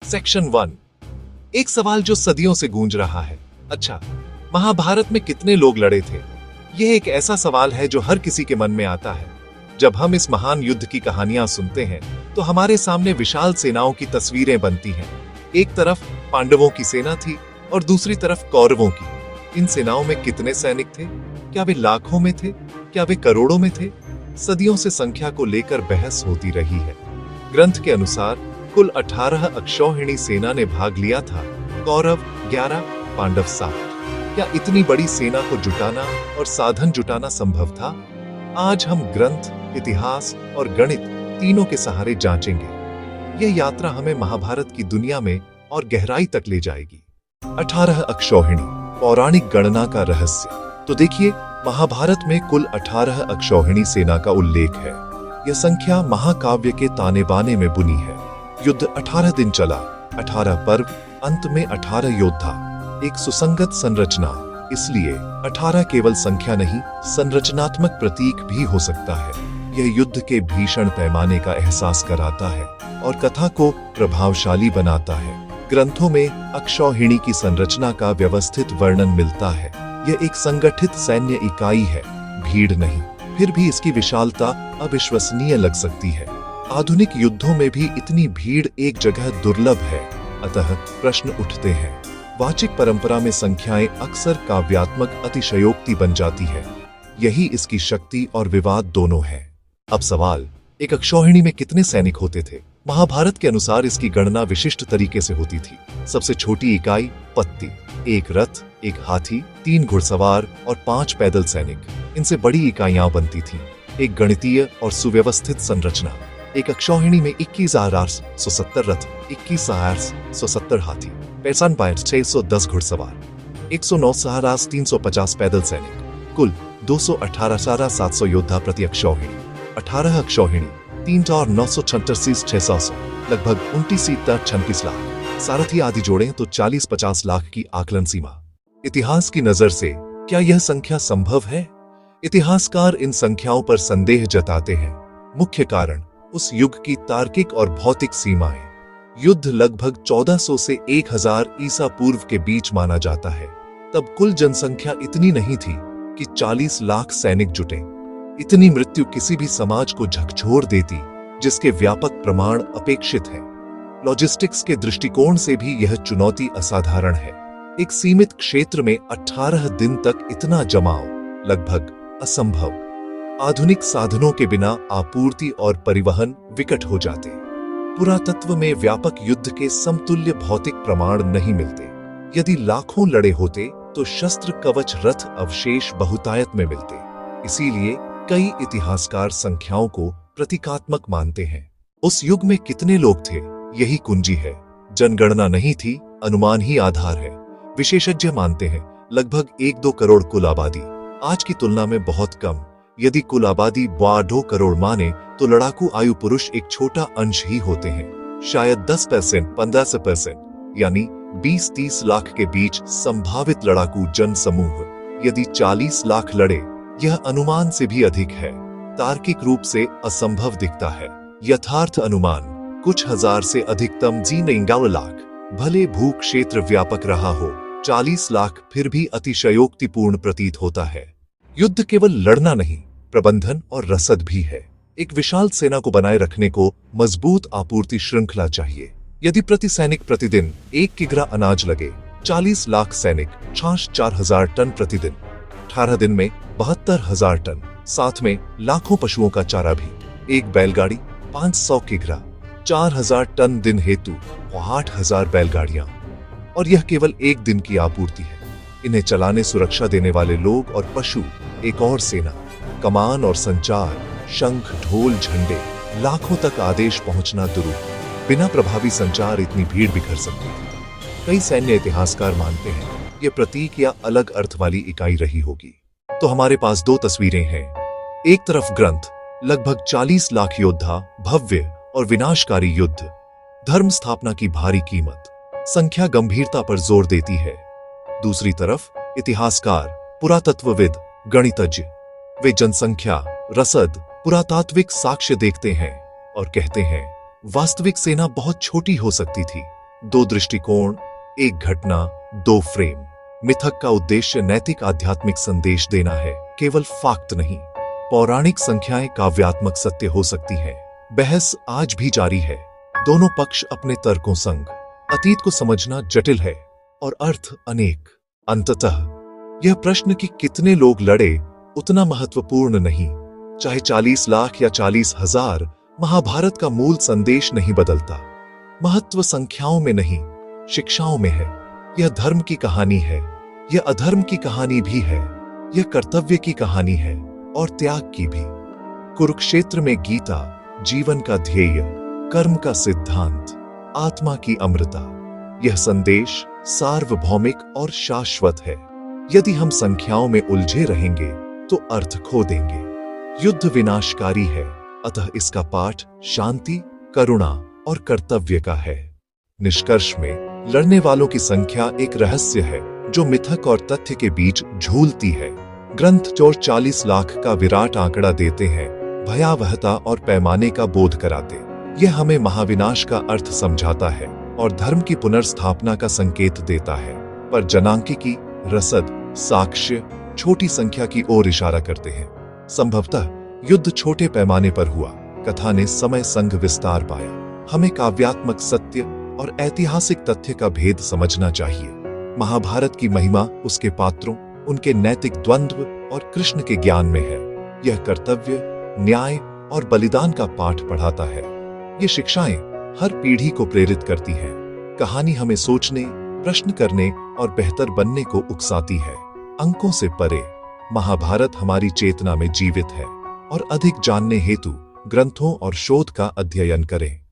Section 1। एक सवाल जो सदियों से गूंज रहा है। अच्छा, महाभारत में कितने लोग लड़े थे? यह एक ऐसा सवाल है जो हर किसी के मन में आता है। जब हम इस महान युद्ध की कहानियां सुनते हैं तो हमारे सामने विशाल सेनाओं की तस्वीरें बनती हैं। एक तरफ पांडवों की सेना थी और दूसरी तरफ कौरवों की। इन सेनाओं में कितने सैनिक थे? क्या वे लाखों में थे? क्या वे करोड़ों में थे? सदियों से संख्या को लेकर बहस होती रही है। ग्रंथ के अनुसार कुल 18 अक्षौहिणी सेना ने भाग लिया था, कौरव 11, पांडव 7। क्या इतनी बड़ी सेना को जुटाना और साधन जुटाना संभव था? आज हम ग्रंथ, इतिहास और गणित तीनों के सहारे जांचेंगे। यह यात्रा हमें महाभारत की दुनिया में और गहराई तक ले जाएगी। 18 अक्षौहिणी, पौराणिक गणना का रहस्य। तो देखिए, महाभारत में कुल 18 अक्षौहिणी सेना का उल्लेख है। यह संख्या महाकाव्य के ताने बाने में बुनी है। युद्ध 18 दिन चला, 18 पर्व, अंत में 18 योद्धा। एक सुसंगत संरचना। इसलिए 18 केवल संख्या नहीं, संरचनात्मक प्रतीक भी हो सकता है। यह युद्ध के भीषण पैमाने का एहसास कराता है और कथा को प्रभावशाली बनाता है। ग्रंथों में अक्षौहिणी की संरचना का व्यवस्थित वर्णन मिलता है। यह एक संगठित सैन्य इकाई है, भीड़ नहीं। फिर भी इसकी विशालता अविश्वसनीय लग सकती है। आधुनिक युद्धों में भी इतनी भीड़ एक जगह दुर्लभ है। अतः प्रश्न उठते हैं। वाचिक परंपरा में संख्याएं अक्सर काव्यात्मक अतिशयोक्ति बन जाती है। यही इसकी शक्ति और विवाद दोनों है। अब सवाल, एक अक्षौहिणी में कितने सैनिक होते थे? महाभारत के अनुसार इसकी गणना विशिष्ट तरीके से होती थी। सबसे छोटी इकाई पत्ती, एक रथ, एक हाथी, 3 घुड़सवार और 5 पैदल सैनिक। इनसे बड़ी इकाइयां बनती थीं। एक गणितीय और सुव्यवस्थित संरचना। एक अक्षौहिणी में 21,670 रथ, 21,670 हाथी, 65,610 घुड़सवार, 109,350 पैदल सैनिक। कुल 218,700 योद्धा प्रति अक्षौहिणी। 18 अक्षौहिणी, 3,936,600, लगभग 29,36 लाख। सारथी आदि जोड़ें तो 40-50 लाख की आकलन सीमा। इतिहास की नजर से क्या यह संख्या संभव है? इतिहासकार इन संख्याओं पर संदेह जताते हैं। मुख्य कारण उस युग की तार्किक और भौतिक सीमाएं। युद्ध लगभग 1400 से 1000 ईसा पूर्व के बीच माना जाता है। तब कुल जनसंख्या इतनी नहीं थी कि 40 लाख सैनिक जुटे। इतनी मृत्यु किसी भी समाज को झकझोर देती, जिसके व्यापक प्रमाण अपेक्षित है। लॉजिस्टिक्स के दृष्टिकोण से भी यह चुनौती असाधारण है। एक सीमित क्षेत्र में 18 दिन तक इतना जमाव लगभग असंभव। आधुनिक साधनों के बिना आपूर्ति और परिवहन विकट हो जाते। पुरातत्व में व्यापक युद्ध के समतुल्य भौतिक प्रमाण नहीं मिलते। यदि लाखों लड़े होते तो शस्त्र, कवच, रथ अवशेष बहुतायत में मिलते। इसीलिए कई इतिहासकार संख्याओं को प्रतीकात्मक मानते हैं। उस युग में कितने लोग थे, यही कुंजी है। जनगणना नहीं थी, अनुमान ही आधार है। विशेषज्ञ मानते हैं लगभग 1-2 करोड़ कुल आबादी। आज की तुलना में बहुत कम। यदि कुल आबादी 2 करोड़ माने तो लड़ाकू आयु पुरुष एक छोटा अंश ही होते हैं। शायद 10%, 15%, यानी 20-30 लाख के बीच संभावित लड़ाकू जन समूह। यदि 40 लाख लड़े, यह अनुमान से भी अधिक है। तार्किक रूप से असंभव दिखता है। यथार्थ अनुमान कुछ हजार से अधिकतम 9 लाख। भले भू क्षेत्र व्यापक रहा हो, 40 लाख फिर भी अतिशयोक्तिपूर्ण प्रतीत होता है। युद्ध केवल लड़ना नहीं, प्रबंधन और रसद भी है। एक विशाल सेना को बनाए रखने को मजबूत आपूर्ति श्रृंखला चाहिए। यदि प्रति सैनिक प्रतिदिन 1 किग्रा अनाज लगे, 40 लाख सैनिक, छाछ 4000 टन प्रतिदिन, 18 दिन में 72,000 टन, साथ में लाखों पशुओं का चारा भी। एक बैलगाड़ी 500 किग्रा, 4000 टन दिन हेतु 8,000 बैलगाड़ियां। और यह केवल एक दिन की आपूर्ति है। इन्हें चलाने सुरक्षा देने वाले लोग और पशु, एक और सेना, कमान और संचार, शंख, ढोल, झंडे, लाखों तक आदेश पहुंचना दुरूह। बिना प्रभावी संचार इतनी भीड़ बिखर सकती थी। कई सैन्य इतिहासकार मानते हैं यह प्रतीक या अलग अर्थ वाली इकाई रही होगी। तो हमारे पास 2 तस्वीरें हैं। एक तरफ ग्रंथ, लगभग 40 लाख योद्धा, भव्य और विनाशकारी युद्ध, धर्म स्थापना की भारी कीमत, संख्या गंभीरता पर जोर देती है। दूसरी तरफ इतिहासकार, पुरातत्वविद, गणितज्ञ, वे जनसंख्या, रसद, पुरातात्विक साक्ष्य देखते हैं और कहते हैं वास्तविक सेना बहुत छोटी हो सकती थी। दो दृष्टिकोण, एक घटना, दो फ्रेम। मिथक का उद्देश्य नैतिक आध्यात्मिक संदेश देना है, केवल फैक्ट नहीं। पौराणिक संख्याएं काव्यात्मक सत्य हो सकती हैं। बहस आज भी जारी है, दोनों पक्ष अपने तर्कों संग। अतीत को समझना जटिल है और अर्थ अनेक। अंततः यह प्रश्न कि कितने लोग लड़े उतना महत्वपूर्ण नहीं। चाहे 40 लाख या 40,000, महाभारत का मूल संदेश नहीं बदलता। महत्व संख्याओं में नहीं, शिक्षाओं में है। यह धर्म की कहानी है, यह अधर्म की कहानी भी है, यह कर्तव्य की कहानी है और त्याग की भी। कुरुक्षेत्र में गीता जीवन का ध्येय, कर्म का सिद्धांत, आत्मा की अमृता। यह संदेश सार्वभौमिक और शाश्वत है। यदि हम संख्याओं में उलझे रहेंगे तो अर्थ खो देंगे। युद्ध विनाशकारी है, अतः इसका पाठ शांति, करुणा और कर्तव्य का है। निष्कर्ष में लड़ने वालों की संख्या एक रहस्य है जो मिथक और तथ्य के बीच झूलती है। ग्रंथ जो 40 लाख का विराट आंकड़ा देते हैं, भयावहता और पैमाने का बोध कराते। यह हमें महाविनाश का अर्थ समझाता है और धर्म की पुनर्स्थापना का संकेत देता है। पर जनांकीकी, रसद, साक्ष्य छोटी संख्या की ओर इशारा करते हैं। संभवतः युद्ध छोटे पैमाने पर हुआ, कथा ने समय संग विस्तार पाया। हमें काव्यात्मक सत्य और ऐतिहासिक तथ्य का भेद समझना चाहिए। महाभारत की महिमा उसके पात्रों, उनके नैतिक द्वंद्व और कृष्ण के ज्ञान में है। यह कर्तव्य, न्याय और बलिदान का पाठ पढ़ाता है। ये शिक्षाएं हर पीढ़ी को प्रेरित करती हैं। कहानी हमें सोचने, प्रश्न करने और बेहतर बनने को उकसाती है। अंकों से परे महाभारत हमारी चेतना में जीवित है और अधिक जानने हेतु ग्रंथों और शोध का अध्ययन करें।